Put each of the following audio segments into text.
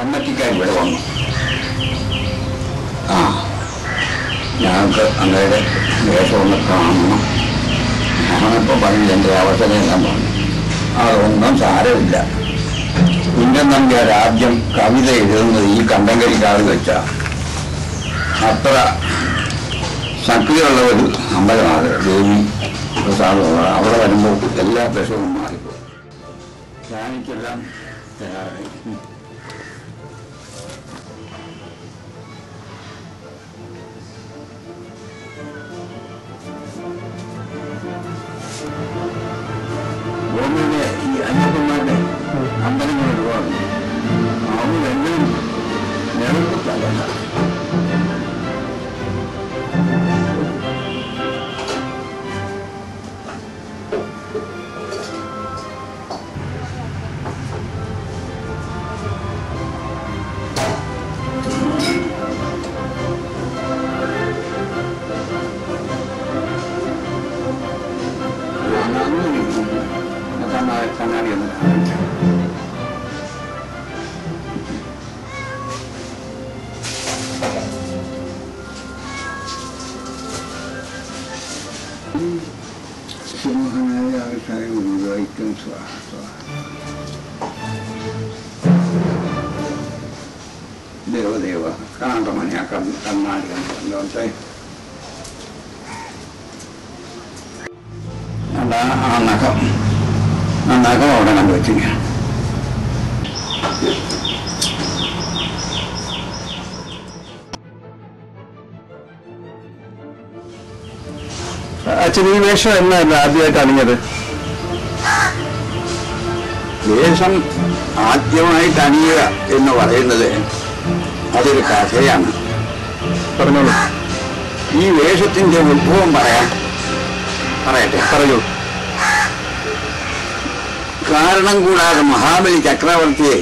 കമ്മിറ്റിക്കാർ ഇവിടെ വന്നു. ഞങ്ങൾക്ക് അങ്ങയുടെ വേഷം ഒന്ന് കാണണം. ഞാനിപ്പോൾ പറഞ്ഞു എൻ്റെ അവസരമെല്ലാം പറഞ്ഞു. അതൊന്നും സാരമില്ല. കുഞ്ഞൻ നമ്പ്യാർ ആദ്യം കവിത എഴുതുന്നത് ഈ കണ്ടങ്കരിക്കാട് വെച്ചാ. അത്ര ശക്തിയുള്ള ഒരു അമ്പലമാണ് ദേവി പ്രസാദം. അവിടെ വരുമ്പോൾ എല്ലാ വിഷവും മാറിപ്പോകും. ഞാനിക്കെല്ലാം തയ്യാറായി. ഭൂമിയുടെ ഈ അയ്യപ്പന്മാരുടെ അമ്പലങ്ങൾ ഒരുപാട് അവരെല്ലാം നിലനിർത്തല്ല. കണ്ണാടിയൊന്നും സിംഹനായ ആൾക്കാരെ ഒഴിവായിക്കും. ദേവദേവ കാണ്ടമണി ആ കണ്ണാടി കണ്ടോട്ടെ. ആ നഖം അവിടെ കണ്ടുവച്ചിരിക്കുക. അച്ഛൻ ഈ വേഷം എന്നായിരുന്നു ആദ്യമായിട്ട് അണിഞ്ഞത്? വേഷം ആദ്യമായിട്ട് അണിയുക എന്ന് പറയുന്നത് അതൊരു കഥയാണ്. പറഞ്ഞോളൂ. ഈ വേഷത്തിന്റെ ഉത്ഭവം പറയട്ടെ. പറയൂ. കാരണം കൂടാതെ മഹാബലി ചക്രവർത്തിയെ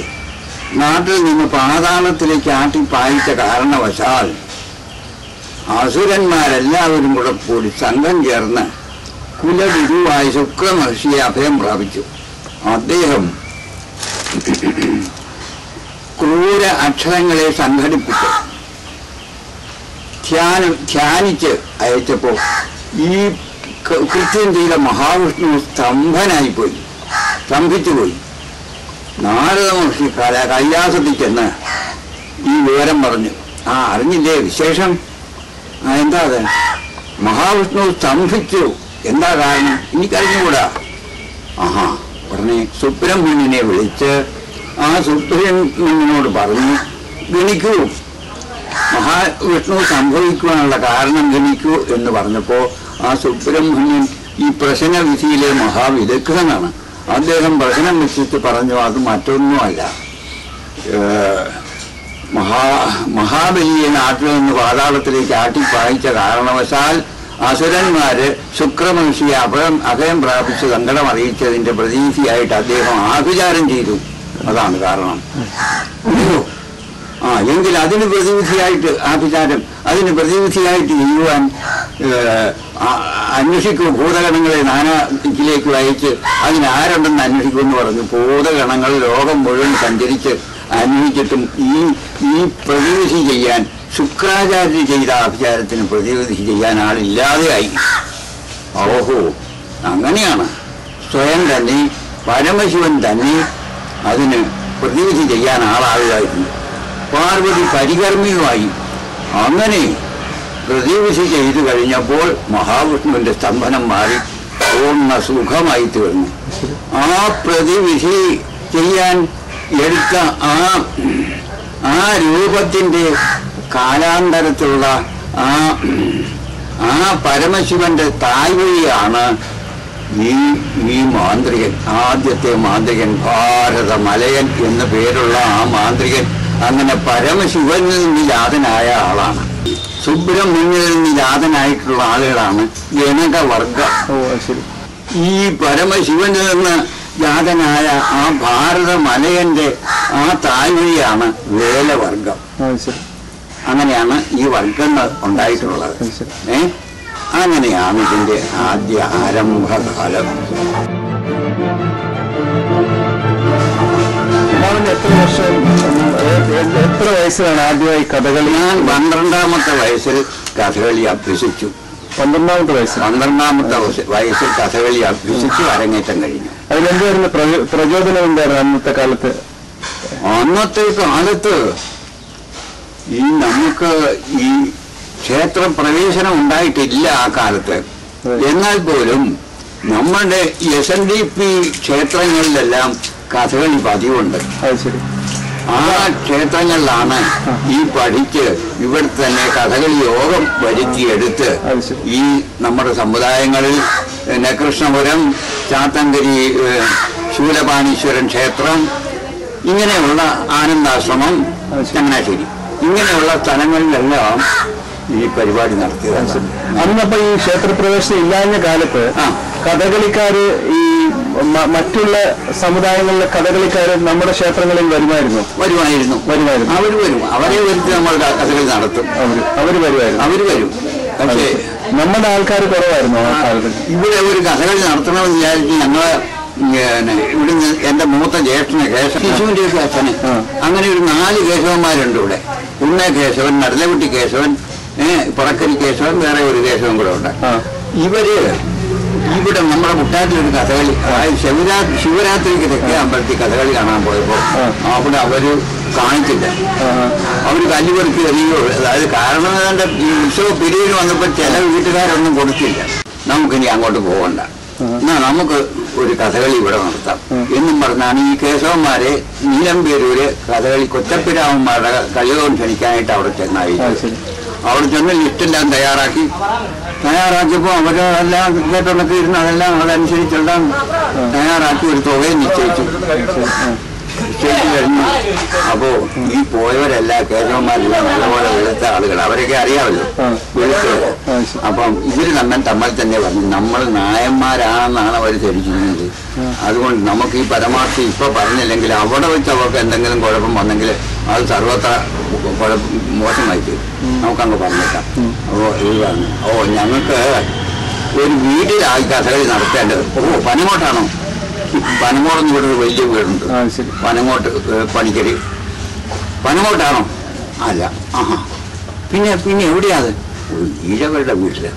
നാട്ടിൽ നിന്ന് പാതാളത്തിലേക്ക് ആട്ടിപ്പായിച്ച കാരണവശാൽ അസുരന്മാരെല്ലാവരും കൂടി സംഘം ചേർന്ന് കുലഗുരുവായ ശുക്രമഹർഷിയെ അഭയം പ്രാപിച്ചു. അദ്ദേഹം ക്രൂര അക്ഷരങ്ങളെ സംഘടിപ്പിച്ച് ധ്യാനിച്ച് അയച്ചപ്പോ ഈ കൃത്യം ചെയ്ത മഹാവിഷ്ണു സ്തംഭിച്ചുപോയി. നാരദ മഹർഷി കൈലാസത്തിൽ ചെന്ന് ഈ വിവരം പറഞ്ഞു. അറിഞ്ഞില്ലേ വിശേഷം? എന്താ അത്? മഹാവിഷ്ണു സ്തംഭിച്ചു. എന്താ കാരണം? എനിക്കറിഞ്ഞുകൂടാ. ഉടനെ സുബ്രഹ്മണ്യനെ വിളിച്ച് ആ സുബ്രഹ്മണ്യനോട് പറഞ്ഞു, ഗണിക്കൂ, മഹാവിഷ്ണു സംഭവിക്കുവാനുള്ള കാരണം ഗണിക്കൂ എന്ന് പറഞ്ഞപ്പോ ആ സുബ്രഹ്മണ്യൻ ഈ പ്രശ്നവിധിയിലെ മഹാവിദഗ്ധനാണ്. അദ്ദേഹം പ്രശ്നം വെച്ചിട്ട് പറഞ്ഞു, അത് മറ്റൊന്നുമല്ല, മഹാബലിയെ നാട്ടിൽ നിന്ന് പാതാളത്തിലേക്ക് ആട്ടിപ്പായിച്ച കാരണവശാൽ അസുരന്മാര് ശുക്രമഹർഷിയെ അഭയം പ്രാപിച്ച് സങ്കടം അറിയിച്ചതിന്റെ പ്രതീതിയായിട്ട് അദ്ദേഹം ആഭിചാരം ചെയ്തു. അതാണ് കാരണം. എങ്കിൽ അതിന് പ്രതിവിധിയായിട്ട് ആഭിചാരം, അതിന് പ്രതിവിധിയായിട്ട് ചെയ്യുവാൻ അന്വേഷിക്കും. ഭൂതഗണങ്ങളെ നാനാദിക്കിലേക്ക് അയച്ച് അതിനാരുണ്ടെന്ന് അന്വേഷിക്കുമെന്ന് പറഞ്ഞു. ഭൂതഗണങ്ങൾ ലോകം മുഴുവൻ സഞ്ചരിച്ച് അന്വേഷിച്ചിട്ടും ഈ പ്രതിവിധി ചെയ്യാൻ, ശുക്രാചാര്യർ ചെയ്ത ആഭിചാരത്തിന് പ്രതിവിധി ചെയ്യാൻ ആളില്ലാതെയായി. ഓഹോ, അങ്ങനെയാണ്. സ്വയം തന്നെ പരമശിവൻ തന്നെ അതിന് പ്രതിവിധി ചെയ്യാൻ ആളാകുകയായിരുന്നു. പാർവതി പരികർമ്മിയുമായി. അങ്ങനെ പ്രതിവിധി ചെയ്തു കഴിഞ്ഞപ്പോൾ മഹാവിഷ്ണുവിന്റെ സ്തംഭനം മാറി പൂർണ്ണ സുഖമായി തീർന്നു. ആ പ്രതിവിധി ചെയ്യാൻ എടുത്ത ആ രൂപത്തിന്റെ കാലാന്തരത്തിലുള്ള ആ പരമശിവന്റെ തായ്വഴിയാണ് ഈ മാന്ത്രികൻ. ആദ്യത്തെ മാന്ത്രികൻ ഭാരതമലയൻ എന്ന പേരുള്ള ആ മാന്ത്രികൻ അങ്ങനെ പരമശിവനിൽ നിന്ന് ജാതനായ ആളാണ്. സുബ്രഹ്മണ്യനിൽ നിന്ന് ജാതനായിട്ടുള്ള ആളുകളാണ് ജനകവർഗം. ഈ പരമശിവനിൽ നിന്ന് ജാതനായ ആ ഭാരതമലയന്റെ ആ തായ്വഴിയാണ് വേലവർഗം. അങ്ങനെയാണ് ഈ വർഗങ്ങൾ ഉണ്ടായിട്ടുള്ളത്. അങ്ങനെയാണ് ഇതിന്റെ ആദ്യ ആരംഭകാലം. എത്ര വർഷം വയസ്സിലാണ് ആദ്യമായി കഥകളി? ഞാൻ 12ാമത്തെ വയസ്സിൽ കഥകളി അഭ്യസിച്ചു. 12ാമത്തെ വയസ്സിൽ കഥകളി അഭ്യസിച്ചു അരങ്ങേറ്റം കഴിഞ്ഞു. അതിലെന്തായിരുന്നു പ്രചോദനം? എന്തായിരുന്നു അന്നത്തെ കാലത്ത്? അന്നത്തെ കാലത്ത് നമുക്ക് ഈ ക്ഷേത്ര പ്രവേശനം ഉണ്ടായിട്ടില്ല ആ കാലത്ത്. എന്നാൽ പോലും നമ്മളുടെ SNDP ക്ഷേത്രങ്ങളിലെല്ലാം കഥകളി പതിവുണ്ട്. ആ ക്ഷേത്രങ്ങളിലാണ് ഈ പഠിച്ച് ഇവിടെ തന്നെ കഥകളി യോഗം വരുത്തിയെടുത്ത് ഈ നമ്മുടെ സമുദായങ്ങളിൽ കൃഷ്ണപുരം, ചാത്തങ്കരി ശൂലപാണീശ്വരൻ ക്ഷേത്രം, ഇങ്ങനെയുള്ള ആനന്ദാശ്രമം, ചങ്ങനാശ്ശേരി, ഇങ്ങനെയുള്ള സ്ഥലങ്ങളിലെല്ലാം ഈ പരിപാടി നടത്തിയതാണ്. അന്നപ്പോ ഈ ക്ഷേത്രപ്രവേശനം ഇല്ലാഞ്ഞ കാലത്ത് കഥകളിക്കാര് ഈ മറ്റുള്ള സമുദായങ്ങളിലെ കഥകളിക്കാര് നമ്മുടെ ക്ഷേത്രങ്ങളിൽ വരുമായിരുന്നു. അവർ വരും. അവരെ വരുത്തി നമ്മൾ കഥകളി നടത്തും. അവര് വരും. പക്ഷേ നമ്മുടെ ആൾക്കാർ കുറവായിരുന്നു ആ കാലത്ത്. ഇവിടെ ഒരു കഥകളി നടത്തണമെന്ന് വിചാരിച്ച് ഞങ്ങള് ഇവിടുന്ന് എന്റെ മൂത്ത ജ്യേഷ്ഠന് ശിശുവിന്റെ ഒക്കെ അച്ഛന് അങ്ങനെ ഒരു 4 കേശവന്മാരുണ്ട് ഇവിടെ. ഉണ്ണേ കേശവൻ, നരലകുട്ടി കേശവൻ, പുറക്കരി കേശവൻ, വേറെ ഒരു കേശവൻ കൂടെ ഉണ്ട്. ഇവര് ഇവിടെ നമ്മുടെ മുട്ടാറ്റിലൊരു കഥകളി, അതായത് ശിവരാത്രിക്ക് തെക്കേ അമ്പലത്തിൽ കഥകളി കാണാൻ പോയപ്പോ അവിടെ അവര് കാണിച്ചില്ല. അവര് കല്ലുപെറുക്കി എറിയോ. അതായത് കാരണം ഏതാണ്ട് ഈ ഉത്സവ പിരിവിന് വന്നപ്പോ ചില വീട്ടുകാരൊന്നും കൊടുത്തില്ല. നമുക്കിനി അങ്ങോട്ട് പോകണ്ട, എന്നാ നമുക്ക് ഒരു കഥകളി ഇവിടെ നടത്താം എന്നും പറഞ്ഞാണ് ഈ കേശവന്മാരെ നീലംപേരൂര് കഥകളി കൊച്ചപ്പിരാമന്മാരുടെ കളിയോട് ക്ഷണിക്കാനായിട്ട് അവിടെ ചെന്നായി. അവിടെ ചെന്ന് ലിസ്റ്റെല്ലാം തയ്യാറാക്കിയപ്പോൾ അവരെല്ലാം ക്രിക്കറ്റൊക്കെ ഇരുന്ന് അതെല്ലാം അതനുസരിച്ചെല്ലാം തയ്യാറാക്കി ഒരു തുകയും നിശ്ചയിച്ചു കഴിഞ്ഞു. അപ്പോ ഈ പോയവരെല്ലാം കേശവന്മാരെല്ലാം നല്ലപോലെ വെളുത്ത ആളുകൾ, അവരൊക്കെ അറിയാമല്ലോ വെളുത്തവര്. അപ്പം ഇവര് തമ്മിൽ തന്നെ പറഞ്ഞു നമ്മൾ നായന്മാരാണെന്നാണ് അവർ ധരിച്ചിരുന്നത്. അതുകൊണ്ട് നമുക്ക് ഈ പരമാർത്ഥി ഇപ്പൊ പറഞ്ഞില്ലെങ്കിൽ അവിടെ വെച്ച് അവർക്ക് എന്തെങ്കിലും കുഴപ്പം വന്നെങ്കിൽ അത് സർവത്ര മോശമായി തീരും. നമുക്കങ്ങ് പറഞ്ഞേക്കാം. അപ്പോ ഇത് പറഞ്ഞു, ഞങ്ങൾക്ക് ഒരു വീട്ടിലായി കഥകളി നടത്തേണ്ടത്. പനങ്ങോട്ടാണോ? പനങ്ങോടെന്ന് ഇവിടെ ഒരു വലിയ വീടുണ്ട്, പനങ്ങോട്ട് പണിക്കര്. പനങ്ങോട്ടാണോ? അല്ല. പിന്നെ എവിടെയാത്? ഈഴവരുടെ വീട്ടില്.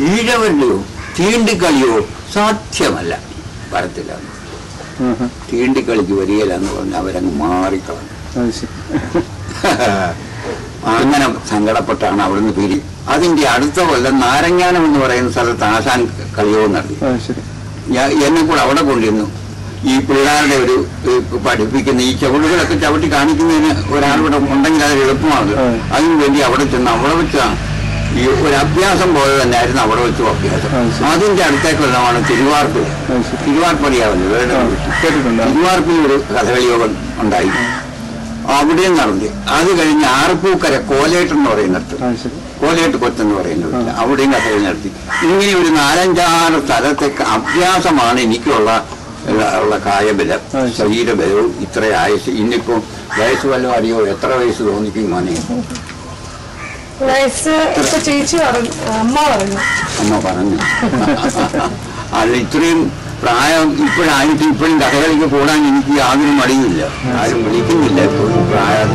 ഈഴവരുടെയോ? തീണ്ടിക്കളിയോ? സാധ്യമല്ല, വരത്തില്ല. തീണ്ടിക്കളിക്ക് വരികയില്ലെന്ന് പറഞ്ഞ് അവരങ്ങ് മാറിക്കളഞ്ഞു. അങ്ങനെ സങ്കടപ്പെട്ടാണ് അവിടുന്ന് പിരി. അതിന്റെ അടുത്ത കൊല്ലം നാരങ്ങാനം എന്ന് പറയുന്ന സ്ഥലത്ത് ആശാൻ കളിയോ നടത്തി. എന്നെ കൂടെ അവിടെ കൊണ്ടിരുന്നു. ഈ പിള്ളേരുടെ ഒരു പഠിപ്പിക്കുന്ന ഈ ചവിടുകളൊക്കെ ചവിട്ടി കാണിക്കുന്നതിന് ഒരാളിവിടെ ഉണ്ടെങ്കിൽ അത് എളുപ്പമാണല്ലോ. അതിനു വേണ്ടി അവിടെ ചെന്ന് അവിടെ വെച്ചാണ് ഈ ഒരു അഭ്യാസം പോലെ തന്നെ ആയിരുന്നു അവിടെ വെച്ചും അഭ്യാസം. അതിന്റെ അടുത്തേക്ക് കൊല്ലമാണ് തിരുവാർപ്പടിയാവുന്നത്. തിരുവാർപ്പിൽ ഒരു കഥകളി യോഗം ഉണ്ടായി, അവിടെയും നടത്തി. അത് കഴിഞ്ഞ് ആർപ്പൂക്കര കോലേട്ടെന്ന് പറയുന്നിടത്ത്, കോലേട്ട് കൊത്തെന്ന് പറയുന്നത്, അവിടെയും കഥകളി നടത്തി. ഇങ്ങനെ ഒരു 4-5 സ്ഥലത്തേക്ക് അഭ്യാസമാണ് എനിക്കുള്ള കായബലം, ശരീരബലവും. ഇത്ര ആയുസ്. ഇന്നിപ്പോ വയസ്സ് വല്ലതും അറിയോ? എത്ര വയസ്സ് തോന്നിക്കും മോനെ? അമ്മ പറഞ്ഞു. അല്ല, ഇത്രയും പ്രായം ഇപ്പോഴായിട്ട് ഇപ്പോഴും കഥകളിക്ക് കൂടാൻ എനിക്ക് യാതൊരു മടിയുമില്ല. ആരും വിളിക്കുന്നില്ല ഇപ്പോഴും പ്രായം.